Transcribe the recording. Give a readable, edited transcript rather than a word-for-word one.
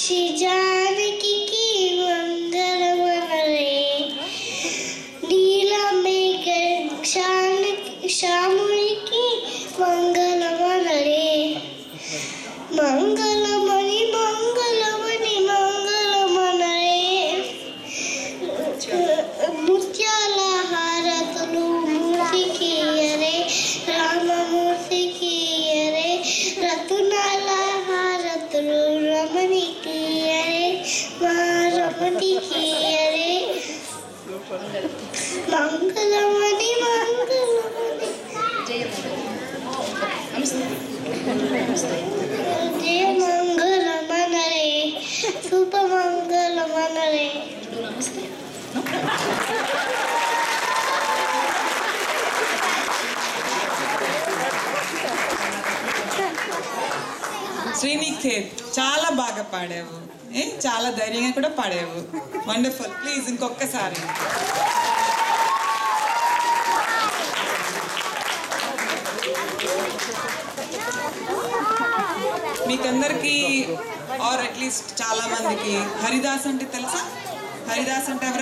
శ్రీ జానకి మంగళమనరే నీలమేఘ శ్యామునికి మంగళమనరే మంగళమణి మంగళమణి మంగళమనరే ముత్యాల హారతులు మూర్తికి అరే రామమూర్తికి అరే రత్నాల హారతులు రమణికి అరే మా రమణికి అరే మంగళమణి మంగళమణి జయ మంగళమనరే శుభ మంగళమనరే. శ్రీనికేత్ చాలా బాగా పాడావు, చాలా ధైర్యంగా కూడా పాడావు. వండర్ఫుల్. ప్లీజ్ ఇంకొకసారి. మీకందరికి ఆర్ అట్లీస్ట్ చాలా మందికి హరిదాస్ అంటే తెలుసా? హరిదాస్ అంటే